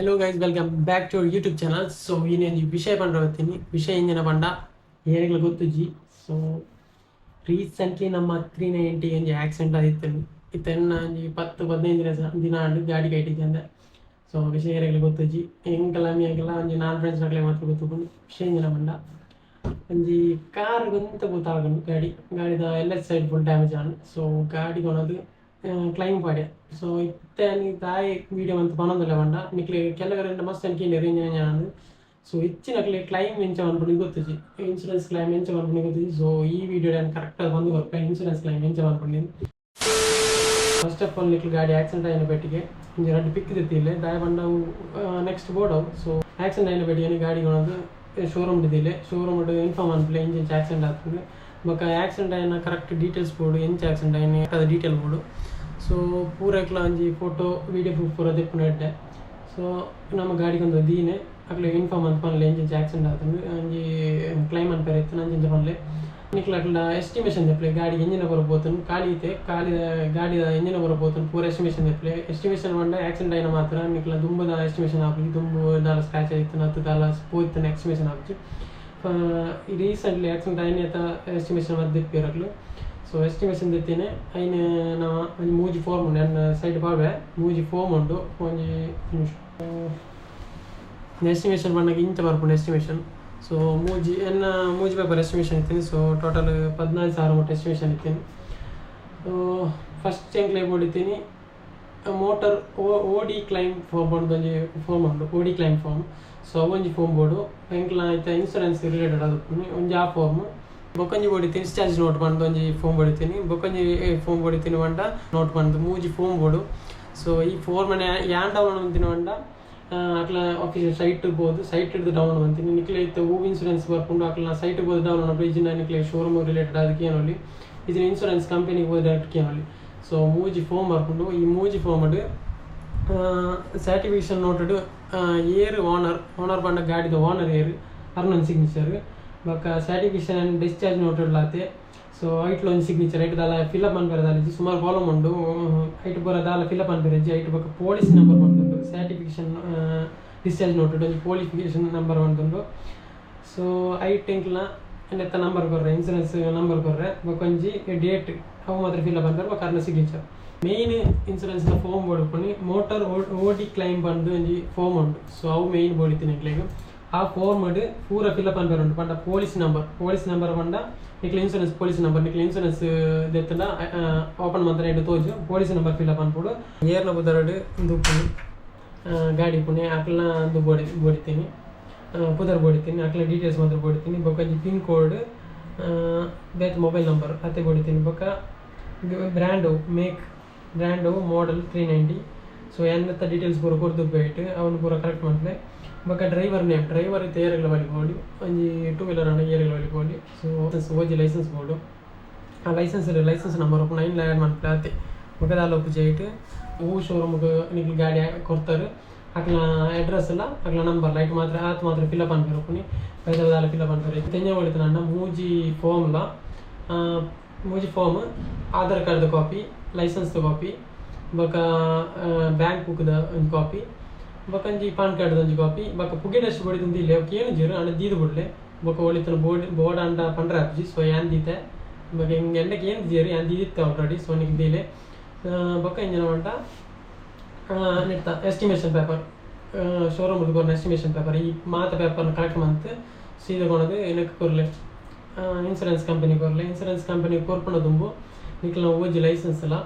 Hello guys, welcome back to our YouTube channel. So ಇನ್ನೊಂದು ವಿಷಯ ಬಂದಿರ್ತೀನಿ. ವಿಷಯ ಇಂದಿನ ಬಂಡ ಏರಿಗಳ ಗೊತ್ತುಜಿ. ಸೊ ರೀಸೆಂಟ್ಲಿ ನಮ್ಮ 390 ಒಂದು ಆಕ್ಸಿಡೆಂಟ್ ಆಯಿತು. ಇತ್ತನ್ನ 10-15 ದಿನ ಆಡು ಗಾಡಿ ಕಟ್ಟಿದ್ದೆ ಅಂದೆ. ಸೊ ವಿಷಯ ಏರಿಗಳ ಗೊತ್ತುಜಿ. ಹೆಂಗೆಲ್ಲ ಮಿಯಾಗೆಲ್ಲ ಒಂದು 4 ಫ್ರೆಂಡ್ಸ್ ನಗಲೆ ಮಾತ್ರ ಗೊತ್ತುಕೊಂಡು ವಿಷಯ ಇಂದಿನ ಬಂಡ ಒಂಜಿ ಕಾರ್ ಗೊಂತ ಗೊತ್ತಾಗನು ಗಾಡಿದ ಎಲ್ಲ ಸೈಡ್ ಫುಲ್ ಡ್ಯಾಮೇಜ್ ಆನು. ಸೊ ಗಾಡಿ ಕೊನೋದು ಕ್ಲೈಮ್ ಪಾಡ್ಯ. ಸೊ ಇತ್ತೆ ತಾಯಿ ವೀಡಿಯೋ ಅಂತ ಪನೊಂದಿಲ್ಲ ಬಂಡ ನಿಕ್ಲೆ ಕೆಲವರೆಂಡ ಮಸ್ತ್ ಅನ್ಕೇನೆ ರೇಂಜ್ ನಾನು. ಸೊ ಹೆಚ್ಚಿನಕ್ಲೆ ಕ್ಲೈಮ್ ಎಂಚ ಅನ್ಕೊಂಡು ಗೊತ್ತಿಜಿ, ಇನ್ಶೂರೆನ್ಸ್ ಕ್ಲೈಮ್ ಎಂಚ ಅನ್ಕೊಂಡು ಗೊತ್ತಿಜಿ. ಸೊ ಈ ವಿಡಿಯೋ ನಾನು ಕರೆಕ್ಟಾಗಿ ಬಂದು ಬರ್ಪ ಇನ್ಶೂರೆನ್ಸ್ ಕ್ಲೈಮ್ ಎಂಚ ಅನ್ಕೊಂಡಿದ್ದೀನಿ. ಫಸ್ಟ್ ಆಫ್ ಆಲ್ ನಿಕ್ಲೆ ಗಾಡಿ ಆಕ್ಸಿಡೆಂಟ್ ಆಯ್ನ ಬೆಟ್ಟಿಗೆ ಒಂಜಿ ರಡ್ಡು ಪಿಕ್ಕಿದ್ದಿಲ್ಲ ದಾಯ ಬಂಡವು ನೆಕ್ಸ್ಟ್ ಬೋರ್ಡವು. ಸೊ ಆಕ್ಸಿಡೆಂಟ್ ಆಯ್ನ ಬೆಟ್ಟಿಗೆ ಗಾಡಿ ಕೊನೋದು ಶೋರೂಮ್ ಇದ್ದಿಲ್ಲ. ಶೋರೂಮ್ ಇನ್ಫಾರ್ಮ್ ಅನ್ಪಲೆ ಇಂಚ್ ಆಕ್ಸಿಡೆಂಟ್ ಆಗ್ತದೆ ಬೊಕ್ಕ ಆಕ್ಸಿಡೆಂಟ್ ಆಯ್ನ ಕರೆಕ್ಟ್ ಡೀಟೇಲ್ಸ್ ಬೋರ್ಡು ಎಂಚ ಆಕ್ಸಿಡೆಂಟ್ ಆಯ್ನ ಅದು ಡೀಟೇಲ್ ಬೋರ್ಡು. ಸೊ ಪೂರಕ್ಲ ಒಂಜಿ ಫೋಟೋ ವೀಡಿಯೋ ಪ್ರೂಫ್ ಪೂರ ತೆಪ್ಪುನ ಇಡ್ಡೆ. ಸೊ ನಮ್ಮ ಗಾಡಿಗೊಂದು ದೀನೆ ಅಕ್ಲೆ ಇನ್ಫಾರ್ಮ್ ಅಂತ ಪನ್ಲೆ ಎಂಚ ಆಕ್ಸಿಡೆಂಟ್ ಆಗ್ತದೆ ಒಂಜಿ ಕ್ಲೈಮ್ ಅನ್ಪೇರ್ ಇತ್ತು ನಂಜೆಂಚ ಪನ್ಲೆ ನಿಕ್ಲ ಅಕ್ಲ ಎಸ್ಟಿಮೇಷನ್ ತೆಪ್ಪಲೆ ಗಾಡಿ ಎಂಜಿನ ಬರಬೋತನು ಕಾಲಿತೆ ಗಾಡಿದ ಎಂಜಿನ ಬರಬೋತನು ಪೂರ ಎಸ್ಟಿಮೇಷನ್ ತೆಪ್ಪಲೆ. ಎಸ್ಟಿಮೇಷನ್ ಬಂಡ ಆಕ್ಸಿಡೆಂಟ್ ಆಯ್ನ ಮಾತ್ರ ನಿಕ್ಲ ದುಂಬದ ಎಸ್ಟಿಮೇಷನ್ ಹಾಕಿ ದುಂಬು ದಾಲ ಸ್ಕ್ರಾಚ್ ಆಯ್ತು ಹತ್ತು ದಾಲ ಪೋಯ್ತನ ಎಸ್ಟಿಮೇಷನ್ ಹಾಕಿ ರೀಸೆಂಟ್ಲಿ ಆಕ್ಸಿಡೆಂಟ್ ಆಯ್ನ ಎಸ್ಟಿಮೇಷನ್ ಮತ್ತೆ ತೆಪ್ಪಿರಕ್ಲು. ಸೊ ಎಸ್ಟಿಮೇಷನ್ ತೆತ್ತೇನೆ ಐನ ನಾವು ಒಂದು ಮೂಜಿ ಫಾರ್ಮ್ ಉಂಡು ನನ್ನ ಸೈಡ್ ಪಾಡ್ವೆ ಮೂಜಿ ಫಾರ್ಮ್ ಉಂಡು ಒಂಜಿ ಎಸ್ಟಿಮೇಷನ್ ಬಂದಾಗ ಇಂಚ ಬರ್ಪುಂಡು ಎಸ್ಟಿಮೇಷನ್. ಸೊ ಮೂಜಿ ಪೇಪರ್ ಎಸ್ಟಿಮೇಷನ್ ಇತ್ತೀನಿ. ಸೊ ಟೋಟಲ್ 14,000 ಮಟ್ಟ ಎಸ್ಟಿಮೇಷನ್ ಇತ್ತೀನಿ. ಫಸ್ಟ್ ಏನು ಕ್ಲೈಮ್ ಹೊಡಿತೀನಿ ಮೋಟರ್ ಓಡಿ ಕ್ಲೈಮ್ ಫಾರ್ಮ್ ಬಂದು ಒಂಜಿ ಫಾರ್ಮ್ ಉಂಡು ಓಡಿ ಕ್ಲೈಮ್ ಫಾರ್ಮ್. ಸೊ ಒಂಜಿ ಫಾರ್ಮ್ ಬೋರ್ಡು ಎಂಕ್ಲ ಆಯ್ತಾ ಇನ್ಸೂರೆನ್ಸ್ ರಿಲೇಟೆಡ್ ಅದಕ್ಕೆ ಒಂಜಿ ಆ ಫಾರ್ಮ್ ಬೊಕ್ಕಂಜಿ ಹೊಡಿತೀನಿ ಡಿಸ್ಚಾರ್ಜ್ ನೋಟ್ ಬಂದು ಒಂಜಿ ಫೋಮ್ ಹೊಡಿತೀನಿ ಬೊಕ್ಕಂಜಿ ಫೋಮ್ ಹೊಡಿತೀನಿ ಬಂಡ ನೋಟ್ ಬಂದು ಮೂಜಿ ಫೋಮ್ ಬೋರ್ಡು. ಸೊ ಈ ಫೋರ್ಮನೆ ಯಾನ್ ಡೌನ್ಲೋಡ್ ಅಂತೀನಿ ಬಂಡ ಅಕ್ಲ ಆಫೀಸ್ ಸೈಟ್ ಬೋದು ಸೈಟ್ ಹಿಡಿದು ಡೌನ್ಲೋಡ್ ಅಂತೀನಿ ನಿಕ್ಲೆ ಇತ್ತು ಹೂ ಇನ್ಸೂರೆನ್ಸ್ ಬರ್ಕೊಂಡು ಅಕ್ಲ ಸೈಟ್ ಬೋದು ಡೌನ್ಲೋಡ್ ಮಾಡಿ ಇಜಿನ ನಿಕ್ಲೆ ಶೋರೂಮ್ ರಿಲೇಟೆಡ್ ಅದಕ್ಕೆ ಏನೋಲಿ ಇದನ್ನ ಇನ್ಸೂರೆನ್ಸ್ ಕಂಪನಿಗೆ ಹೋಗಿ ಡೈರೆಕ್ಟ್ ಏನೋಲಿ. ಸೊ ಮೂಜಿ ಫೋಮ್ ಬರ್ಕೊಂಡು ಈ ಮೂಜಿ ಫೋಮ್ ಸರ್ಟಿಫಿಕೇಷನ್ ನೋಟೆಡ್ ಏರ್ ಓನರ್ ಬಂಡ ಗಾಡಿದ ಓನರ್ ಏರ್ ಅರ್ನೊಂದು ಸಿಗ್ನೇಚರ್ ಬೊಕ್ಕ ಸರ್ಟಿಫಿಕೇಷನ್ ಆ್ಯಂಡ್ ಡಿಸ್ಚಾರ್ಜ್ ನೋಟೆಡ್ ಲಾತೆ. ಸೊ ಐಟ್ಲ ಒಂದು ಸಿಗ್ನೇಚರ್ ಐಟ್ ದಾಲ ಫಿಲಪ್ ಅನ್ಪೇರದಾಲಜಿ ಸುಮಾರು ಕಾಲಮ್ ಉಂಡು ಐಟ್ ಬರ ದಾಲ ಫಿಲಪ್ ಅನ್ಪೇರಜ್ಜಿ ಐಟ್ ಬೊಕ್ಕ ಪೊಲೀಸ್ ನಂಬರ್ ಬಂದುಂಡು ಸರ್ಟಿಫಿಕೇಷನ್ ಡಿಸ್ಚಾರ್ಜ್ ನೋಟೆಡ್ ಒಂದು ಪೊಲಿಫಿಕೇಷನ್ ನಂಬರ್ ಬಂದುಂಡು. ಸೊ ಐಟ್ ಎಂಕ್ಲ ನೆತ್ತ ನಂಬರ್ ಕೊರ್ರೆ ಇನ್ಸೂರೆನ್ಸ್ ನಂಬರ್ ಕೊರ್ರೆ ಬೊಕೊಂಜಿ ಡೇಟ್ ಅವು ಮಾತ್ರ ಫಿಲಪ್ ಅನ್ಪೇರ ಬೊಕ್ಕ ಅರ್ನ ಸಿಗ್ನೇಚರ್ ಮೇಯ್ನ್ ಇನ್ಸೂರೆನ್ಸ್ನ ಫಾರ್ಮ್ ಬೋಡ್ಕೊಂಡು ಮೋಟರ್ ಓಡಿ ಕ್ಲೈಮ್ ಬಂದು ಒಂಜಿ ಫಾರ್ಮ್ ಉಂಡು. ಸೊ ಅವು ಮೇಯ್ನ್ ಬೋಡಿತೀನಿ ಎಂಕ್ಲೆಗ್ ಆ ಫಾರ್ಮ್ ಪೂರ ಫಿಲಪ್ ಅನ್ಪೇರ್ ಉಂಟು ಪಂಡ ಪೊಲೀಸ್ ನಂಬರ್ ಪಂಡ ನಿಕ್ಲ ಇನ್ಸೂರೆನ್ಸ್ ಪೊಲೀಸ್ ನಂಬರ್ ನಿಕ್ಲ ಇನ್ಸೂರೆನ್ಸ್ ದೆತ್ತಂಡ ಓಪನ್ ಮಾತ್ರ ಇಟ್ಟು ತೋಜು ಪೊಲೀಸ್ ನಂಬರ್ ಫಿಲಪ್ ಅನ್ಪೋಡು ಏರ್ನ ಬುದರಡು ದುಪ್ಪುನಿ ಗಾಡಿ ಪುಣೆ ಅಕ್ಲ ಒಂದು ಬೋಡಿತೀನಿ ಪುದರ್ ಬೋಡಿತೀನಿ ಅಕ್ಲ ಡೀಟೇಲ್ಸ್ ಮಾತ್ರ ಬೋಡಿತೀನಿ ಬೊಕ್ಕ ಪಿನ್ ಕೋಡ್ ಬೇತ್ ಮೊಬೈಲ್ ನಂಬರ್ ಅತ್ತೆ ಬೋಡಿತೀನಿ ಬೊಕ್ಕ ಬ್ರ್ಯಾಂಡು ಬ್ರ್ಯಾಂಡು ಮಾಡೆಲ್ 390. ಸೊ ಎಂತ ಡೀಟೇಲ್ಸ್ ಪೂರ ಕೊರ್ದು ಬೇಟ್ ಅವನು ಪೂರ ಕರೆಕ್ಟ್ ಮಾಡ್ಲೆ ಬೊಕ್ಕ ಡ್ರೈವರ್ ನೇಮ್ ಡ್ರೈವರ್ ಇತ್ತು ಏರ್ಗಳ ಬಲಿಕೊಂಡು ಒಂಜಿ 2 ವೀಲರ್ ಅಣ್ಣ ಏರ್ಗಳ ಬಲಿಕೊಂಡು. ಸೊ ಓಜಿ ಲೈಸೆನ್ಸ್ ಬೋರ್ಡು ಆ ಲೈಸೆನ್ಸ್ ನಂಬರ್ ಒಪ್ಪು 9 ಆ್ಯಡ್ ಮಾಡ್ತಾರೆ ಅತ್ತೆ ಬೊಕ್ಕ ದಾಲ ಒಪ್ಪು ಜೈಟ್ ಹೂ ಶೋರೂಮ್ಗೆ ನಿಕ್ಲಿ ಗಾಡಿ ಕೊಡ್ತಾರೆ ಅಕ್ಲ ಅಡ್ರೆಸ್ ಎಲ್ಲ ಅಕ್ಲ ನಂಬರ್ ಲೈಟ್ ಮಾತ್ರ ಆತ್ ಮಾತ್ರ ಫಿಲಪ್ ಅನ್ಪೇರ್ ಒಪ್ಪುನಿ ಪೈದಲ ದಾಲ ಫಿಲಪ್ ಅನ್ಪೇರ್ ತೆಂಜ ಹೊಡಿತು ನನ್ನ ಮೂಜಿ ಫಾರ್ಮ್ ಆಧಾರ್ ಕಾರ್ಡ್ದ ಕಾಪಿ ಲೈಸೆನ್ಸ್ದ ಕಾಪಿ ಬೊಕ್ಕ ಬ್ಯಾಂಕ್ ಬುಕ್ದ ಒಂದು ಕಾಪಿ ಬೊಕ್ಕಂಜಿ ಪಾನ್ ಕಾರ್ಡ್ ಒಂಜಿ ಕಾಪಿ ಬೊಕ್ಕ ಪುಗೆಡಷ್ಟು ಬೋಡಿದ್ದು ಇಲ್ಲ ಏನು ಜೀರು ಅಣ್ಣ ದೀದು ಬಿಡ್ಲೆ ಬೊಕ್ಕ ಒಳಿತನ ಬೋರ್ಡ್ ಅಂಡ ಪಂಡ್ರೆ ಹಾಕಿ. ಸೊ ಯಾನ್ ದೀತೆ ಬೊಕ್ಕ ಹಿಂಗೆ ಎಂಡಕ್ಕೆ ಏನು ದೀರು ಯಾನ್ ದೀದಿತ್ತೆ ಆಲ್ರೆಡಿ. ಸೊ ನಿಕ್ಕೆ ದೀಲೆ ಬೊಕ್ಕ ಇಂಜಿನ ಉಂಟ ನೆಟ್ಟ ಎಸ್ಟಿಮೇಷನ್ ಪೇಪರ್ ಶೋರೂಮ್ ಕೊರ್ನ ಎಸ್ಟಿಮೇಷನ್ ಪೇಪರ್ ಈ ಮಾತ ಪೇಪರ್ನ ಕಲೆಕ್ಟ್ ಮಂತ್ ಸೀದಾ ಕೊಡೋದು ಏನಕ್ಕೆ ಕೊರ್ಲೆ ಇನ್ಸೂರೆನ್ಸ್ ಕಂಪನಿ ಕೊರ್ಲೆ ಇನ್ಸೂರೆನ್ಸ್ ಕಂಪನಿ ಕೊರ್ಪಣ ತುಂಬು ನಿಕ್ಲ ಓಜಿ ಲೈಸೆನ್ಸ್ ಎಲ್ಲ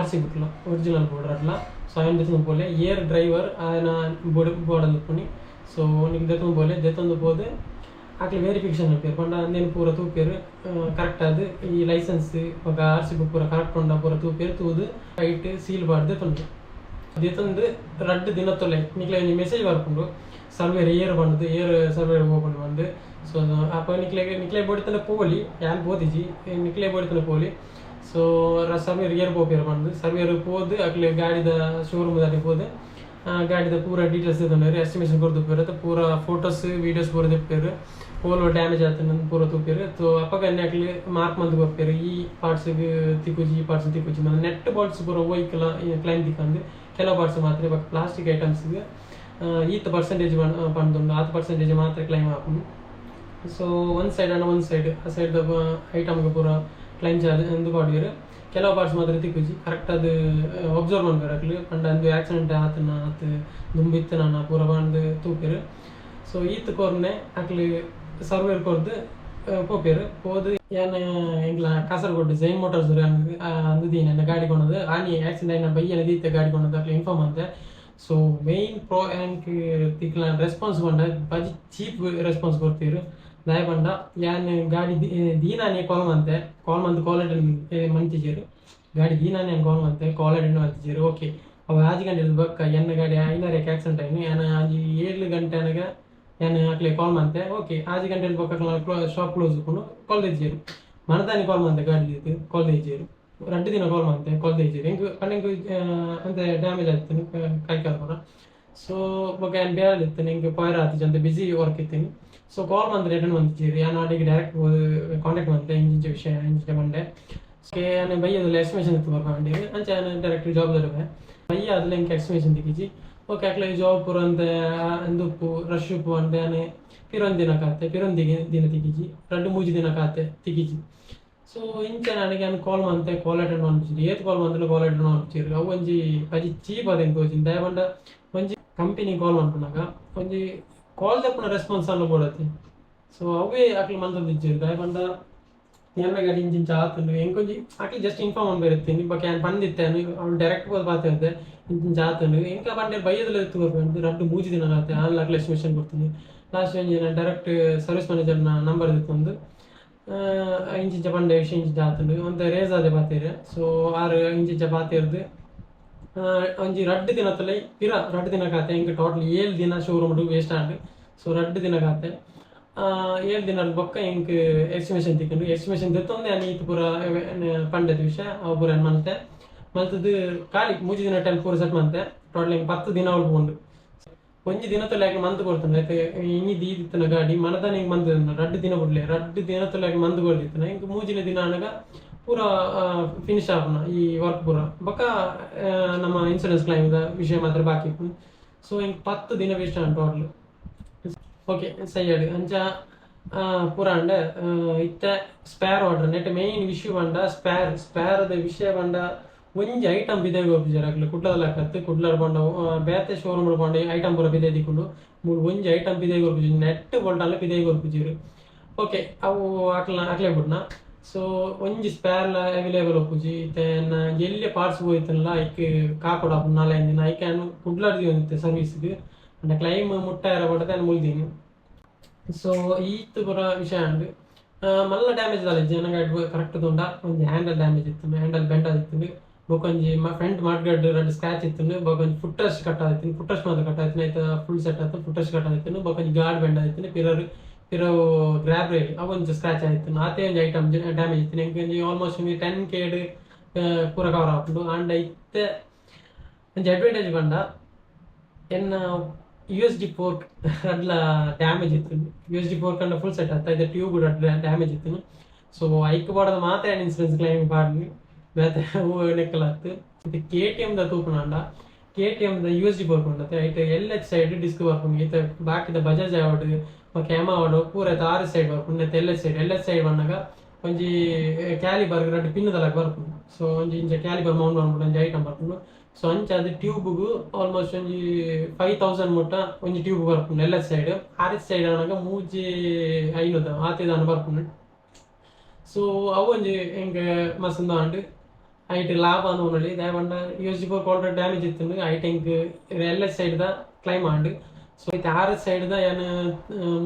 RC ಬುಕ್ಲ ಒರಿಜಿನಲ್ ಬೋರ್ಡ್ ಅಟ್ಲ. ಸೊ ಅವನ್ ದೆತ್ತೊಂದು ಬೋಲೆ ಏರ್ ಡ್ರೈವರ್ ಆಯನ ಬೋರ್ಡಲ್ಲಿ ಉಪ್ಪುನಿ. ಸೊ ನಿಮ್ಗೆ ದೆತ್ತೊಂದು ಬೋದೆ ಅಕ್ಲೆ ವೆರಿಫಿಕೇಷನ್ ಅನ್ಪೇರು ಪಂಡ ಅಂದೇನು ಪೂರ ತೂಪೇರು ಕರೆಕ್ಟ್ ಆದ ಈ ಲೈಸೆನ್ಸ್ ಬೊಕ್ಕ RC ಬುಕ್ ಪೂರ ಕರೆಕ್ಟ್ ಉಂಡ ಪೂರ ತೂಪೇರು ತೂದು ಐಟ್ ಸೀಲ್ ಬಾರ್ದು ದೆತ್ತೊಂದು ರಡ್ಡು ದಿನ ತೊಲೆ ನಿಕ್ಲೆ ಒಂಜಿ ಮೆಸೇಜ್ ಬರ್ಕೊಂಡು ಸರ್ವೇರ್ ಏರ್ ಬಂದು ಏರ್ ಸರ್ವೇರ್ ಓಪನ್ ಬಂದು. ಸೊ ಅಪ್ಪ ನಿಕ್ಲೆ ಬೋಡಿತನ ಪೋಲಿ ಯಾನ್ ಬೋದಿಜಿ ನಿಕ್ಲೆ ಬೋಡಿತನ ಪೋಲಿ. ಸೊ ಸರ್ವೇರ್ ಏರ್ ಬೋಪೇರು ಬಂದು ಸರ್ವೇರ್ ಪೋದು ಅಕ್ಲೆ ಗಾಡಿದ ಶೋರೂಮ್ ದಾಟಿ ಪೋದು ಗಾಡಿದ ಪೂರ ಡೀಟೇಲ್ಸ್ ತಂದವರು ಎಸ್ಟಿಮೇಷನ್ ಕೊರ್ದು ಉಪ್ಪೇರು ಪೂರ ಫೋಟೋಸ್ ವೀಡಿಯೋಸ್ ಪೂರ ತೆಪ್ಪೇರು ಓಲ್ ಡ್ಯಾಮೇಜ್ ಆಯ್ತು ಪೂರ ತೂಪೇರು. ಸೊ ಅಪ್ಪಗನ್ನೆ ಅಕ್ಲೆ ಮಾರ್ಕ್ ಮಂದು ಗೊಪ್ಪೇರು ಈ ಪಾರ್ಟ್ಸ್ಗೆ ತಿಕ್ಕುಜಿ ಈ ಪಾರ್ಟ್ಸ್ ತಿಕ್ಕುಜಿ ಮತ್ತು ನೆಟ್ ಬಾಲ್ಸ್ ಪೂರ ಹೋಯ್ಕಲ್ಲ ಕ್ಲೈಮ್ ತಿಕ್ಕಂದು ಕೆಲವು ಪಾರ್ಟ್ಸ್ ಮಾತ್ರ ಇವಾಗ ಪ್ಲಾಸ್ಟಿಕ್ ಐಟಮ್ಸ್ಗೆ ಈತ ಪರ್ಸೆಂಟೇಜ್ ಪಂಡುಂಡು 10% ಮಾತ್ರ ಕ್ಲೈಮ್ ಆಪುಂಡು. ಸೊ ಒಂದು ಸೈಡ್ ಆ ಸೈಡ್ ಐಟಮ್ಗೆ ಪೂರ ಕ್ಲೈಮ್ ಚಾರ್ಜ್ ಎಂದು ಪಾಡ್ವೇರು. ಕೆಲವು ಪಾರ್ಟ್ಸ್ ಮಾತ್ರ ತಿಕ್ಕುಜಿ ಕರೆಕ್ಟ್ ಅದು ಒಬ್ಸರ್ವ್ ಮಾಡ್ಬೇರು ಅಕ್ಲು ಪಂಡ ಒಂದು ಆಕ್ಸಿಡೆಂಟ್ ಆತು ದುಂಬಿತ್ತು ನಾನು ಪೂರ ಬಂದು ತೂಪೇರು. ಸೊ ಈತ್ ಕೊರ್ನೆ ಅಕ್ಲು ಸರ್ವೇರ್ ಕೊರ್ದು போப்பேரு போது ஏன்னா எங்களை காசர்கோடு ஜெயின் மோட்டார்ஸ் ಅಂದು ನನ್ನ ಗಾಡಿ ಕೊಂಡದು ಆನಿ ಆಕ್ಸಿಡೆಂಟ್ ಆಯ್ನ ಬೈಯನ ದೀತ ಗಾಡಿ ಕೊಂಡದು ಅಕ್ಲ ಇನ್ಫಾರ್ಮ್ ಅಂತೆ. ಸೊ ಮೇನ್ ಪ್ರೋ ಆ್ಯಂಕ್ ತಿಕ್ಲ ರೆಸ್ಪಾನ್ಸ್ ಬಂಡ ಬಜಿ ಚೀಪ್ ರೆಸ್ಪಾನ್ಸ್ ಕೊಡ್ತೀರು ದಯ ಬಂಡ ಯಾನ್ ಗಾಡಿ ದೀನಾನೇ ಕಾಲ್ ಮಂತೆ ಕಾಲ್ ಅಟೆಂಡ್ ಮಂತಿಜೇರು ಗಾಡಿ ದೀನಾನೇ ಕಾಲ್ ಮಂತೆ ಕಾಲ್ ಅಟೆಂಡ್ ಮಂತಿಜೇರು. ಓಕೆ ಅವು 5 ಗಂಟೆ ಬಕ್ಕ ಎನ್ನ ಗಾಡಿ 5:30 ಆಕ್ಸಿಡೆಂಟ್ ಆಯ್ನು ಏನ 7 ಗಂಟೆ అనగ నేను అట్లా కాల్ మంతే. ఓకే 5 గంటల పక్క షాప్ క్లోజ్ కాల్ తెచ్చారు మన దాన్ని కాల్ మంతే ಗಾಡಿ ಕಾಲ್ తెచ్చారు 2 ದಿನ ಕಾಲ್ ಮಂತೆ ಕಾಲ್ తెచ్చారు ಇಂಕ ಅಂತ ಡ್ಯಾಮೇಜ್ ಆಗ್ತೀನಿ ಕೈ ಕಾಲ್ಪರ. ಸೊ ಬಗ್ಗೆ ಏನು ಬೇರೆ ಇರ್ತೀನಿ ಇಂಕ ಪೈರ್ ಆಗ್ತಿತ್ತು ಅಂತ ಬಿಸಿ ವರ್ಕ್ ಇರ್ತೀನಿ. ಸೊ ಕಾಲ್ ಮಂತ್ ರಿಟರ್ನ್ ಮಂತಿದ್ದೀರಿ ನಾನು ಅಡಿಗೆ ಡೈರೆಕ್ಟ್ ಕಾಂಟ್ಯಾಕ್ಟ್ ಮಂತೆ ಇಂಜಿನ ವಿಷಯ ಇಂಜಿನ ಬಂಡೆ. ಓಕೆ ನಾನು ಬೈ ಅದ್ರಲ್ಲಿ ಎಸ್ಟಿಮೇಷನ್ ಇತ್ತು ಬರ್ಕೊಂಡಿವಿ ಅಂಚೆ ನಾನು ಡೈರೆಕ್ಟ್ ಜಾಬ್ ತರುವೆ ಬೈ ಅದ್ರಲ್ಲಿ ಇಂಕ ಎಸ್ಟಿಮೇಷನ್ ತೆಗಿಸಿ. ಓಕೆ ಅಕ್ಲ ಜಾಬ್ ಪೂರ ಅಂತ ಎಂದುಪ್ಪು ರಶ್ ಉಪ್ಪು ಅಂತ ಪಿರೊಂದು ದಿನ ಕಾತೆ ಪಿರೊಂದು ದಿನ ತಿಗಿಜಿ 2-3 ದಿನ ಕಾತೆ ತಿಗಿಜಿ. ಸೊ ಇಂಚೆ ನನಗೆ ಕಾಲ್ ಮಂತೆ ಕಾಲ್ ಅಟೆಂಡ್ ಮಾಡ್ಬಿಡ್ತೀರಿ ಏತ್ ಕಾಲ್ ಮಂತಲು ಕಾಲ್ ಅಟೆಂಡ್ ಮಾಡ್ಬಿಡ್ತೀರಿ ಅವು ಒಂಜಿ ಪಜಿ ಚೀಪ್ ಅದೇನು ತೋಚಿಂದ ದಯವಂಡ ಒಂಜಿ ಕಂಪನಿ ಕಾಲ್ ಮಾಡ್ಕೊಂಡಾಗ ಒಂಜಿ ಕಾಲ್ ತಪ್ಪನ ರೆಸ್ಪಾನ್ಸ್ ಅನ್ನು ಕೊಡತ್ತೆ. ಸೊ ಅವೇ ಅಕ್ಲ ಮಂತಂದಿದ್ದೀರಿ ದಯವಂಡ ಎಲ್ಲ ಗಾಡಿ ಇಂಜಿನ್ ಚಾತುಂಡು ಎಂಕೊಂಜಿ ಅಕ್ಲಿ ಜಸ್ಟ್ ಇನ್ಫಾರ್ಮ್ ಮಾಡ್ಬೇರಿರ್ತೀನಿ ಬಟ್ ಏನು ಬಂದಿತ್ತೇನು ಅವ್ನು ಡೈರೆಕ್ಟ್ ಹೋಗಿ ಪಾತಿದ್ದೆ ಇಂಜಿನ್ ಚಾತುಂಡು ಎಂಕ ಬಂಡೆ ಬೈಯದಲ್ಲಿ ಎತ್ತು ಬರ್ಬೇಕು 2-3 ದಿನ ಆಗುತ್ತೆ ಅಲ್ಲಿ ಅಕ್ಲ ಎಸ್ಟಿಮೇಷನ್ ಕೊಡ್ತೀನಿ. ಲಾಸ್ಟ್ ಇಂಜಿನ್ ಡೈರೆಕ್ಟ್ ಸರ್ವಿಸ್ ಮ್ಯಾನೇಜರ್ನ ನಂಬರ್ ಇತ್ತು ಇಂಚಿಂಚ ಬಂಡೆ ವಿಷಯ ಇಂಚಿಂಚ ಆತುಂಡು ಒಂದು ರೇಸ್ ಅದೇ ಪಾತೀರಿ. ಸೊ 6 ಇಂಚಿಂಚ ಪಾತಿರ್ದು ಒಂಜಿ 2 ದಿನದಲ್ಲಿ 2 ದಿನ ಕಾತೆ ಇಂಕ ಟೋಟಲ್ 7 ದಿನ ಶೋರೂಮ್ ವೇಸ್ಟ್ ಆಂಡು. ಸೊ 2 ದಿನ ಕಾತೆ 7 ದಿನದ ಬೊಕ್ಕ ಇಂಕ ಎಸ್ಟಿಮೇಷನ್ ತಿಕ್ಕೊಂಡು ಎಸ್ಟಿಮೇಷನ್ ತೆತ್ತೊಂದೆ ನೀತು ಪೂರ ಪಂಡದ ವಿಷಯ ಅವು ಪೂರ ಮಂತೆ ಮಲ್ತದ್ದು ಖಾಲಿ 3 ದಿನ ಟೈಮ್ ಪೂರ ಸೆಟ್ ಮಂತೆ ಟೋಟಲ್ ಇಂಕ 10 ದಿನ ಅವ್ರು ಕೊಂಡು ಒಂಜಿ ದಿನದಲ್ಲಿ ಯಾಕೆ ಮಂದು ಕೊಡ್ತಾನೆ ಯಾಕೆ ಇನಿ ದೀದಿತ್ತನ ಗಾಡಿ ಮನದಾನ ಹಿಂಗೆ ಮಂದು 2 ದಿನ ಬಿಡ್ಲೆ 2 ದಿನದಲ್ಲಿ ಯಾಕೆ ಮಂದು ಕೊಡ್ತಿತ್ತಾನೆ ಇಂಕ 3 ದಿನ ಅನ್ನಗ ಪೂರ ಫಿನಿಶ್ ಆಪನ ಈ ವರ್ಕ್ ಪೂರ ಬೊಕ್ಕ ನಮ್ಮ ಇನ್ಸೂರೆನ್ಸ್ ಕ್ಲೈಮ್ದ ವಿಷಯ ಮಾತ್ರ ಬಾಕಿ. ಸೊ ಇಂಕ 10 ದಿನ waste on total. Okay side ಅಂಚ ಪೂರ ಅಂಡ ಇತ್ತ ಸ್ಪೇರ್ ಆರ್ಡರ್ ನೆಟ್ ಮೇನ್ ವಿಷಯ ಬಂಡ ಸ್ಪೇರ್ದ ವಿಷಯ ಬಂಡ ಒಂಜಿ ಐಟಮ್ ಬಿದೆಗೆ ಹೋಗ್ತಿದ್ದಾರೆ ಆಗ್ಲಿ ಕುಡ್ಲದ ಕತ್ತು ಕುಡ್ಲರ್ ಬಂಡ ಬೇತೆ ಶೋರೂಮ್ ಬಂಡ ಐಟಮ್ ಪೂರ ಬಿದೆ ದಿಕ್ಕೊಂಡು ಒಂಜಿ ಐಟಮ್ ಬಿದೆಗೆ ಹೋಗ್ತಿದ್ರು ನೆಟ್ ಬೋಲ್ಟಲ್ಲ ಬಿದೆಗೆ ಹೋಗ್ತಿದ್ರು. ಓಕೆ ಅವು ಹಾಕ್ಲೇ ಬಿಡ್ನ. ಸೊ ಒಂಜಿ ಸ್ಪೇರ್ಲ ಅವೈಲೇಬಲ್ ಹೋಗ್ಪುಜಿ ಇತ್ತೇನ ಎಲ್ಲಿ ಪಾರ್ಟ್ಸ್ ಹೋಯ್ತಲ್ಲ ಐಕ್ ಕಾಕೊಡ 4 ದಿನ ಐಕ್ಯಾನು ಕುಡ್ಲರ್ದಿ ಒಂದಿತ್ತೆ ಸರ್ವಿಸ್ಗೆ అంటే క్లైమ్ ముట్టారు పడితే అని ములిదీని. సో ఈత్ ಪೂರ ವಿಷಯ ಅಂಡು ಮಲ್ಲ ಡ್ಯಾಮೇಜ್ ಅಲ್ಲ ಜನಗ ಕರೆಕ್ಟ್ ತುಂಡ ಒಂಜಿ ಹ್ಯಾಂಡಲ್ ಡ್ಯಾಮೇಜ್ ಇತ್ತು ಹ್ಯಾಂಡಲ್ ಬೆಂಡ್ ಆದಿತ್ತು ಬೊಕೊಂಜಿ ಫ್ರಂಟ್ ಮಾರ್ಗಡ್ 2 ಸ್ಕ್ರಾಚ್ ಇತ್ತು ಬೊಕೊಂಜಿ ಫುಟ್ ರೆಸ್ಟ್ ಕಟ್ ಆದಿತ್ತು ಫುಟ್ ರೆಸ್ಟ್ ಮಾತ್ರ ಕಟ್ ಆಯ್ತು ಆಯ್ತು ಫುಲ್ ಸೆಟ್ ಆಯ್ತು ಫುಟ್ ರೆಸ್ಟ್ ಕಟ್ ಆದಿತ್ತು ಬೊಕೊಂಜಿ ಗಾರ್ಡ್ ಬೆಂಡ್ ಆದಿತ್ತು ಪಿರವು ಗ್ರ್ಯಾಬ್ ರೈಲ್ ಅವೊಂದು ಸ್ಕ್ರಾಚ್ ಆಯ್ತು ಆತೆ ಒಂದು ಐಟಮ್ ಡ್ಯಾಮೇಜ್ ಇತ್ತು ಎಂಕೊಂಜಿ ಆಲ್ಮೋಸ್ಟ್ 10K ಪೂರ ಕವರ್ ಆಪುಂಡು ಅಂಡ್ ಇತ್ತೆ ಒಂಜಿ ಅಡ್ವಾಂಟೇಜ್ ಬಂಡ ಎನ್ನ USD ಫೋರ್ಕ್ ಅಡ್ಲ ಡ್ಯಾಮೇಜ್ ಇತ್ತು USD ಫೋರ್ಕ್ ಅಂಡ ಫುಲ್ ಸೆಟ್ ಆಗ್ತಾ ಇದೆ ಟ್ಯೂಬ್ ಅಡ್ಲ ಡ್ಯಾಮೇಜ್ ಇತ್ತು. ಸೊ ಐಕ್ ಬಾಡದ ಮಾತ್ರ ಇನ್ಸೂರೆನ್ಸ್ ಕ್ಲೈಮ್ ಪಾಡ್ನಿ ಬೇತೆ ನೆಕ್ಕಲಾತ್ತು ಇದು KTMದ ತೂಪುನಾಂಡ KTMದ USD ಫೋರ್ಕ್ ಉಂಡತ್ತೆ ಐಟ್ LH ಸೈಡ್ ಡಿಸ್ಕ್ ವರ್ಕ್ ಈತ ಬಾಕಿದ ಬಜಾಜ್ ಅವಾರ್ಡ್ ಕೆಮಾ ಅವಾರ್ಡ್ ಪೂರ ಆರ್ ಸೈಡ್ ವರ್ಕ್ ಉಂಡತ್ತೆ LH ಸೈಡ್ ಬಂದಾಗ ಒಂಜಿ ಕ್ಯಾಲಿಬರ್ 2 ಪಿನ್ನದಲ್ಲ ವರ್ಕ್. ಸೊ ಒಂಜಿ ಇಂಚ ಕ್ಯಾಲಿಬರ್ ಮೌಂಟ್ ಮಾಡ್ಬಿಟ್ಟು ಒಂಜಿ ಐಟಮ್ ಬರ್ಕೊಂಡು ಸೊ ಅಂಚ ಅದು ಟ್ಯೂಬ್ಗೂ ಆಲ್ಮೋಸ್ಟ್ ಒಂಜಿ 5,000 ಮುಟ್ಟ ಒಂಜಿ ಟ್ಯೂಬ್ ಬರ್ಪುಂಡು LH ಸೈಡ್ RH ಸೈಡ್ ಅನ್ನಗ 3,500 ಆತಿದಾನ ಬರ್ಪುಂಡು. ಸೊ ಅವು ಒಂಜಿ ಹಿಂಗೆ ಮಸಂದ ಆಂಡು ಐಟ್ ಲಾಭ ಅನ್ನೋನಲ್ಲಿ ದಯವಂಡ USD ಫೋರ್ಕ್ ಆಲ್ರೆಡಿ ಡ್ಯಾಮೇಜ್ ಇತ್ತು ಐಟ್ ಹಿಂಗೆ LH ಸೈಡ್ದ ಕ್ಲೈಮ್ ಆಂಡು. ಸೊ ಐತೆ RH ಸೈಡ್ದ ಏನು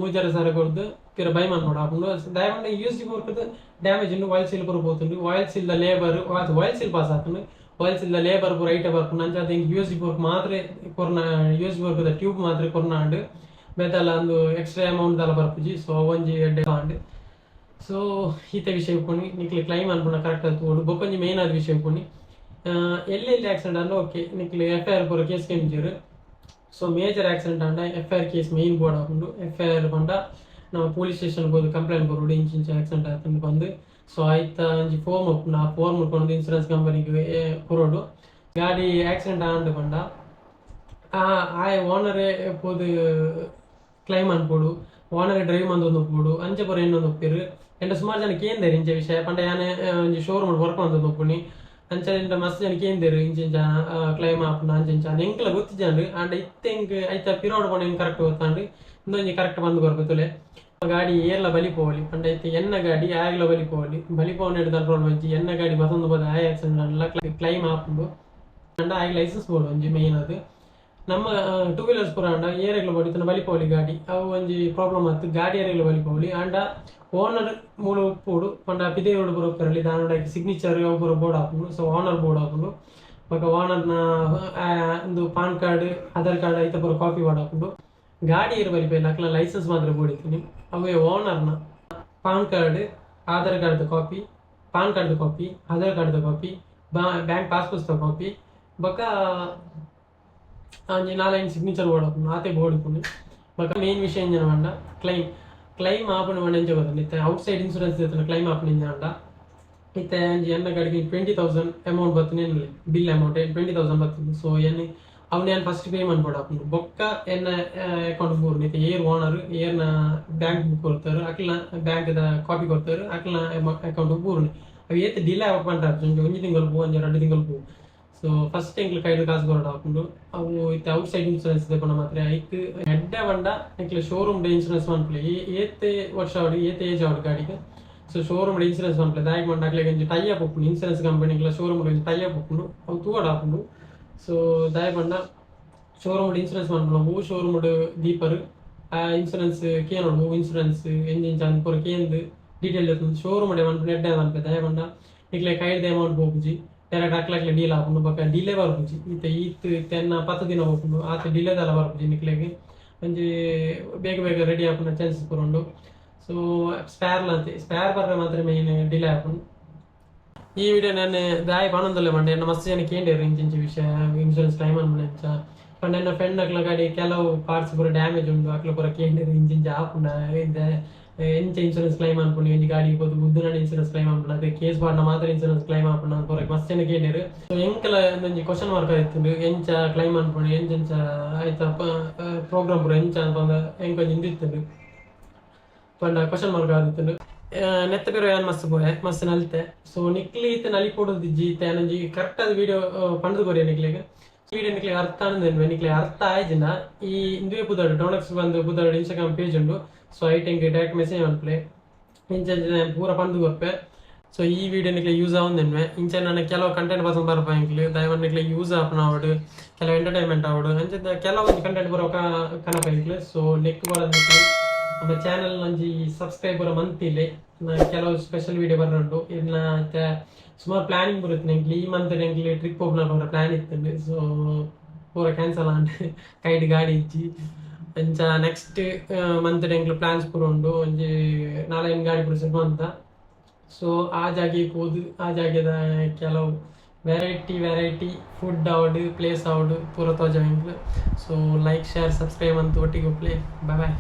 3,000 ಕೊಡ್ದು ಪಿರ ಬೈ ಮಾಡ್ಬೋದು ಹಾಕೊಂಡು ದಯವಂಡ USD ಫೋರ್ಕ್ದು ಡ್ಯಾಮೇಜ್ ಉಂಡು ಆಯಿಲ್ ಸೀಲ್ ಪೂರ ಹೋಗ್ತುಂಡು ಆಯಿಲ್ ಸೀಲ್ದ ಲೇಬರ್ ಅದು ಆಯಿಲ್ ಸೀಲ್ ಪಾಸ್ ಆಗ್ತುಂಡು ಆಯಿಲ್ ಸೀಲ್ದ ಲೇಬರ್ ಪೂರ ಐಟೆ ಬರ್ಪುಂಡು ಅಂಚ ಅದು ಹಿಂಗೆ USD ಫೋರ್ಕ್ ಮಾತ್ರ ಕೊರ್ನ USD ಫೋರ್ಕ್ದ ಟ್ಯೂಬ್ ಮಾತ್ರ ಕೊರ್ನ ಆಂಡು ಬೇತಲ್ಲ ಒಂದು ಎಕ್ಸ್ಟ್ರಾ ಅಮೌಂಟ್ ಎಲ್ಲ ಬರ್ಪುಜಿ. ಸೊ ಒಂಜಿ ಎಡ್ಡೆ ಆಂಡು. ಸೊ ಈತ ವಿಷಯ ಕೊನಿ ನಿಕ್ಲಿ ಕ್ಲೈಮ್ ಅನ್ಪುಣ ಕರೆಕ್ಟ್ ಆಯ್ತು ಬೊಕ್ಕೊಂಜಿ ಮೇನ್ ಆದ ವಿಷಯ ಕೊನಿ ಎಲ್ಲೆಲ್ಲಿ ಆಕ್ಸಿಡೆಂಟ್ ಅಂದ್ರೆ ಓಕೆ ನಿಕ್ಲಿ FIR ಪೂರ ಕೇಸ್ ಕೆಂಜಿರು. ಸೊ ಮೇಜರ್ ಆಕ್ಸಿಡೆಂಟ್ ಅಂಡ FIR ಕೇಸ್ ಮೇನ್ ಬೋರ್ಡ್ ಹಾಕೊಂಡು FIR ಬಂಡ ನಾವು ಪೊಲೀಸ್ ಸ್ಟೇಷನ್ಗೆ ಹೋಗಿ ಕಂಪ್ಲೇಂಟ್ ಬರೋಡು ಇಂಚಿಂಚ ಆಕ್ಸಿಡೆಂಟ್ ಆಯ್ತು ಬಂದು. ಸೊ ಆಯ್ತಾ ಒಂಜಿ ಫೋರ್ಮ್ ಒಪ್ಪುಂಡು ಆ ಫೋರ್ಮ್ ಕೊಂಡು ಇನ್ಸೂರೆನ್ಸ್ ಕಂಪನಿಗೆ ಕೊರೋಡು ಗಾಡಿ ಆಕ್ಸಿಡೆಂಟ್ ಆಂಡು ಬಂಡ ಆಯ್ ಓನರೇ ಪೋದು ಕ್ಲೈಮ್ ಅನ್ಪೋಡು ಓನರೇ ಡ್ರೈವ್ ಮಂದೊಂದು ಒಪ್ಪುಡು ಅಂಚೆ ಪೂರ ಇನ್ನೊಂದು ಒಪ್ಪಿರು ಎಂಡ ಸುಮಾರು ಜನಕ್ಕೆ ಏನ್ದೇರು ಇಂಚೆ ವಿಷಯ ಪಂಡ ಯಾನೆ ಒಂಜಿ ಶೋರೂಮ್ ವರ್ಕ್ ಮಂದೊಂದು ಒಪ್ಪುನಿ ಅಂಚೆ ಎಂಡ ಮಸ್ತ್ ಜನಕ್ಕೆ ಏನ್ದೇರು ಇಂಚಿಂಚ ಕ್ಲೈಮ್ ಆಪುಂಡು ಅಂಚೆಂಚ ಎಂಕ್ಲ ಗೊತ್ತಿಜಾಂಡು ಆಂಡ ಇತ್ತೆಂಕ್ ಐತ ಪಿರೋಡ್ ಪೋಣ ಹೆಂಗೆ ಕರೆಕ್ಟ್ ಗೊತ್ತಾಂಡು ಇಂದೊಂಜಿ ಕರೆಕ್ಟ್ ಬಂದು ಕೊರ್ಪತುಲೆ ಗಾಡಿ ಏರ್ಲ ಬಲಿ ಪೋವಲಿ ಪಂಡ ಐತೆ ಎನ್ನ ಗಾಡಿ ಆಗ್ಲ ಬಲಿ ಪೋವಲಿ ಬಲಿ ಪೋವನ ಹಿಡಿದ ಒಂಜಿ ಎನ್ನ ಗಾಡಿ ಮತ್ತೊಂದು ಬೋದ ಆಯ್ ಆಕ್ಸಿಡೆಂಟ್ ಕ್ಲೈಮ್ ಆಪುಂಡು ಅಂಡ ಆಗಿ ಲೈಸೆನ್ಸ್ ಬೋರ್ಡ್ ಒಂಜಿ ಮೇನ್ ಅದು ನಮ್ಮ ಟೂ ವೀಲರ್ಸ್ ಪೂರ ಅಂಡ ಏರೆಗ್ಲ ಬೋಡಿ ಬಲಿ ಪೋವಲಿ ಗಾಡಿ ಅವು ಒಂಜಿ ಪ್ರಾಬ್ಲಮ್ ಆಯ್ತು ಗಾಡಿ ಏರೆಗ್ಲ ಬಲಿ ಪೋವಲಿ ಅಂಡ ಓನರ್ ಮೂಲ ಉಪ್ಪುಡು ಪಂಡ ಪಿದೇವಡು ಪೂರ ಉಪ್ಪರಲ್ಲಿ ದಾನಡ ಸಿಗ್ನೇಚರ್ ಅವು ಪೂರ ಬೋರ್ಡ್ ಹಾಕೊಂಡು ಸೊ ಓನರ್ ಬೋರ್ಡ್ ಹಾಕೊಂಡು ಬೊಕ ಓನರ್ನ ಒಂದು ಪಾನ್ ಕಾರ್ಡ್ ಆಧಾರ್ ಕಾರ್ಡ್ ಐತ ಪೂರ ಕಾಪಿ ಬೋರ್ಡ್ ಹಾಕೊಂಡು ಗಾಡಿ ಏರು ಬಲಿ ಪೇಲ ಅಕ್ಲ ಲೈಸೆನ್ಸ್ ಮಾತ್ರ ಬೋಡಿತೀನಿ ಅವೇ ಓನರ್ನ PAN card Aadhaar card copy PAN card copy Aadhaar card copy bank passbook copy ಬೊಕ ನಾಲ್ಕು ಸಿಗ್ನೇಚರ್ ಬೋರ್ಡ್ ಹಾಕೊಂಡು ಆತೆ ಬೋರ್ಡ್ ಇಪ್ಪುಂಡು ಬೊಕ ಮೇನ್ ವಿಷಯ ಎಂಜನ ಪಂಡ ಕ್ಲೈಮ್ ಆಪುಂಡು ಪಂಡ ಎಂಚ ಗೊತ್ತಂಡ ಇತ್ತೆ ಔಟ್ಸೈಡ್ ಇನ್ಸೂರೆನ್ಸ್ ಇತ್ತನ ಕ್ಲೈಮ್ ಆಪುಂಡು ಎಂಜಾಂಡ ಇತ್ತೆ ಒಂಜಿ ಎನ್ನ ಗಾಡಿಗೆ 20,000 ಅಮೌಂಟ್ ಬರ್ತುನೆ ಬಿಲ್ ಅಮೌಂಟ್ 20,000 ಬರ್ತದೆ ಸೊ ಎನ್ನ ಅವ್ನು ಏನು ಫಸ್ಟ್ ಪೇಮೆಂಟ್ ಕೊಡಾಪುಂಡು ಬೊಕ್ಕ ಎನ್ನ ಅಕೌಂಟ್ ಪೂರ್ಣ ಇತ್ತೆ ಏರ್ ಓನರ್ ಏರ್ನ ಬ್ಯಾಂಕ್ ಬುಕ್ ಕೊಡ್ತಾರೆ ಅಕ್ಲ ಬ್ಯಾಂಕ್ದ ಕಾಪಿ ಕೊಡ್ತಾರೆ ಅಕ್ಲ ಅಕೌಂಟ್ ಪೂರ್ಣ ಅವು ಏತ್ ಡಿಲೇ ಆಪಂಟಾರು ಒಂಜಿ ತಿಂಗಳು ಪೋ ಒಂಜಿ 2 ತಿಂಗಳು ಪೋ ಸೊ ಫಸ್ಟ್ ಎಂಕ್ಲು ಕೈಡ್ ಕಾಸು ಕೊರಡು ಹಾಕೊಂಡು ಅವು ಇತ್ತೆ ಔಟ್ ಸೈಡ್ ಇನ್ಸೂರೆನ್ಸ್ ದೇಪನ ಮಾತ್ರ ಐಕ್ ಎಡ್ಡ ಬಂಡ ಎಂಕ್ಲು ಶೋರೂಮ್ ಡೆ ಇನ್ಸೂರೆನ್ಸ್ ಮನ್ಪ್ಲೆ ಏತೆ ವರ್ಷ ಅವಡಿ ಏತೆ ಏಜ್ ಅವಡು ಗಾಡಿಗೆ ಸೊ ಶೋರೂಮ್ ಡೆ ಇನ್ಸೂರೆನ್ಸ್ ಮನ್ಪ್ಲೆ ದಾಯಕ್ ಮಂಡ ಅಕ್ಲೆಗೆ ಒಂಜಿ ಟೈ ಅಪ್ ಉಪ್ಪುಂಡು ಇನ್ಸೂರೆನ್ಸ್ ಕಂಪನಿಗ್ಲ ಶೋರೂಮ್ ಒಂಜಿ ಟೈ ಅಪ್ ಉಪ್ಪುಂಡು ಅವು ತೂವಡ್ ಹಾಕೊಂಡು ಸೊ ದಾಯ ಬಂಡ ಶೋರೂಮ್ ಇನ್ಸೂರೆನ್ಸ್ ಮನ್ಪುನ ಹೂ ಶೋರೂಮ್ ದೀಪರು ಇನ್ಸೂರೆನ್ಸ್ ಕೇನೋಡು ಹೂ ಇನ್ಸೂರೆನ್ಸ್ ಎಂಜಿನ್ ಚಾನ್ ಪೂರ ಕೇಂದು ಡೀಟೇಲ್ ಇರ್ತದೆ ಶೋರೂಮ್ ಡೆ ಮನ್ಪುನ ಎಡ್ಡ ಮನ್ಪೆ ದಾಯ ಬಂಡ ಇಕ್ಲೆ ಕೈಡ್ ಅಮೌಂಟ್ ಹೋಗುಜಿ ಡೈರೆಕ್ಟ್ ಅಕ್ಲಾಕ್ಲೆ ಡೀಲ್ ಹಾಕೊಂಡು ಬೊಕ ಡಿಲೇ ಬರ್ಪುಜಿ ಈತ ತೆನ್ನ 10 ದಿನ ಹೋಗ್ಕೊಂಡು ಆತ ಡಿಲೇದೆಲ್ಲ ಬರ್ಪುಜಿ ನಿಕ್ಲೆಗೆ ಒಂಜಿ ಬೇಗ ರೆಡಿ ಹಾಕೊಂಡು ಚಾನ್ಸಸ್ ಪೂರ ಉಂಡು ಸೊ ಸ್ಪೇರ್ ಬರ್ರೆ ಮಾತ್ರ ಮೇನ್ ಡಿಲೇ ಹಾಕೊಂಡು ಈ ವಿಡಿಯೋ ನಾನು ದಾಯಿ ಪಣೊಂದುಲ್ಲೆ ಪಂಡ ಎನ್ನ ಮಸ್ತ್ ಜನಕ್ಕೆ ಕೇಂಡೇರು ಇಂಚಿಂಚಿ ವಿಷಯ ಇನ್ಸೂರೆನ್ಸ್ ಕ್ಲೈಮ್ ಅನ್ಪುನಂಚ ಪಂಡ ಎನ್ನ ಫ್ರೆಂಡ್ ಅಕ್ಲ ಗಾಡಿ ಕೆಲವು ಪಾರ್ಟ್ಸ್ ಪೂರ ಡ್ಯಾಮೇಜ್ ಉಂಡು ಅಕ್ಲ ಪೂರ ಕೇಂಡೇರು ಇಂಚಿಂಚಿ ಆಪುಂಡ ಎಂಚ ಇನ್ಸೂರೆನ್ಸ್ ಕ್ಲೈಮ್ ಅನ್ಪುಂಡು ಒಂಜಿ ಗಾಡಿ ಪೋದು ಬುದ್ಧನ ಇನ್ಸೂರೆನ್ಸ್ ಕ್ಲೈಮ್ ಅನ್ಪುಂಡು ಅದೇ ಕೇಸ್ ಬಾಡ್ನ ಮಾತ್ರ ಇನ್ಸೂರೆನ್ಸ್ ಕ್ಲೈಮ್ ಆಪುಂಡು ಪೂರ ಮಸ್ತ್ ಜನ ಕೇಂಡೇರು ಸೊ ಎಂಕಲ ಒಂಜಿ ಕ್ವಶನ್ ಮಾರ್ಕ್ ಆಯ್ತುಂಡು ಎಂಚ ಕ್ಲೈಮ್ ಅನ್ಪುಂಡು ಎಂಚ ಆಯ್ತ ಪ್ರೋಗ್ರಾಮ್ ಪೂರ ಎಂಚ ಅಂತ ಎಂಕೊಂಜಿ ಇಂದಿತ್ತುಂಡು ಪಂಡ ಕ್ವಶನ್ ಮಾರ್ಕ್ ಆದಿತ್ತುಂಡು ನೆತ್ತ ಬೇರೆ ಏನು ಮಸ್ತ್ ಪೋಯೆ ಮಸ್ತ್ ನಲಿತೆ ಸೊ ನಿಕ್ಲಿ ಇತ್ತೆ ನಲಿ ಕೊಡೋದಿಜ್ಜಿ ಇತ್ತೆ ಏನಂಜಿ ಕರೆಕ್ಟ್ ಆದ ವಿಡಿಯೋ ಪಂಡದು ಕೊರಿಯ ನಿಕ್ಲಿಗೆ ವಿಡಿಯೋ ನಿಕ್ಲಿಗೆ ಅರ್ಥ ಅನ್ನದೇನು ನಿಕ್ಲಿಗೆ ಅರ್ಥ ಆಯ್ಜಿನ ಈ ಇಂದುವೆ ಪುದಾಡು ಡೌನಕ್ಸ್ ಬಂದು ಪುದಾಡು ಇನ್ಸ್ಟಾಗ್ರಾಮ್ ಪೇಜ್ ಉಂಡು ಸೊ ಐಟೆಂಗೆ ಡೈರೆಕ್ಟ್ ಮೆಸೇಜ್ ಅನ್ಪ್ಲೆ ಇಂಚ ಪೂರ ಪಂದು ಕೊರ್ಪೆ ಸೊ ಈ ವಿಡಿಯೋ ನಿಕ್ಲೆ ಯೂಸ್ ಆവുಂದೆನ್ವೆ ಇಂಚ ನನ್ನ ಕೆಲವು ಕಂಟೆಂಟ್ ಪಸಂದ್ ಬರ್ಪ ಎಂಕ್ಲು ದಯವನ್ನು ನಿಕ್ಲೆ ಯೂಸ್ ಆಪನ ಆವಡು ಕೆಲವು ಎಂಟರ್ಟೈನ್ಮೆಂಟ್ ಆವಡು ಅಂಚ ಕೆಲವೊಂದು ಕಂಟೆಂಟ್ ಬರೋ ಕನಪ ಎಂಕ್ಲು ಸೊ ನೆಕ್ ಬರೋದು ನಮ್ಮ ಚಾನಲ್ ನಂಜಿ ಸಬ್ಸ್ಕ್ರೈಬರ್ ಮಂತಿಲೆ ಕೆಲವು ಸ್ಪೆಷಲ್ ವಿಡಿಯೋ ಬರೋದು ಇನ್ನ ಸುಮಾರು ಪ್ಲಾನಿಂಗ್ ಬರುತ್ತೆ ನಂಗೆ ಈ ಮಂತ್ ನಂಗೆ ಟ್ರಿಪ್ ಹೋಗ್ನ ಪ್ಲಾನ್ ಇತ್ತು ಸೊ ಪೂರ ಕ್ಯಾನ್ಸಲ್ ಆಂಡ್ ಕೈಡ್ ಗಾಡಿ ಇಜ್ಜಿ ಅಂಚ ನೆಕ್ಸ್ಟ್ ಮಂತ್ ನಂಗೆ ಪ್ಲಾನ್ಸ್ ಪೂರ ಉಂಡು ಒಂಜಿ 4 ಗಾಡಿ ಪೂರ ಸಿಗುವ ಅಂತ ಸೊ ಆ ಜಾಗೆಗೆ ಹೋದು ಆ ಜಾಗದ ಕೆಲವು ವೆರೈಟಿ ಫುಡ್ ಆವಡು ಪ್ಲೇಸ್ ಆವಡು ಪೂರ ತೋಜ ಸೊ ಲೈಕ್ ಶೇರ್ ಸಬ್ಸ್ಕ್ರೈಬ್ ಅಂತ ಒಟ್ಟಿಗೆ ಪ್ಲೇ ಬಾಯ್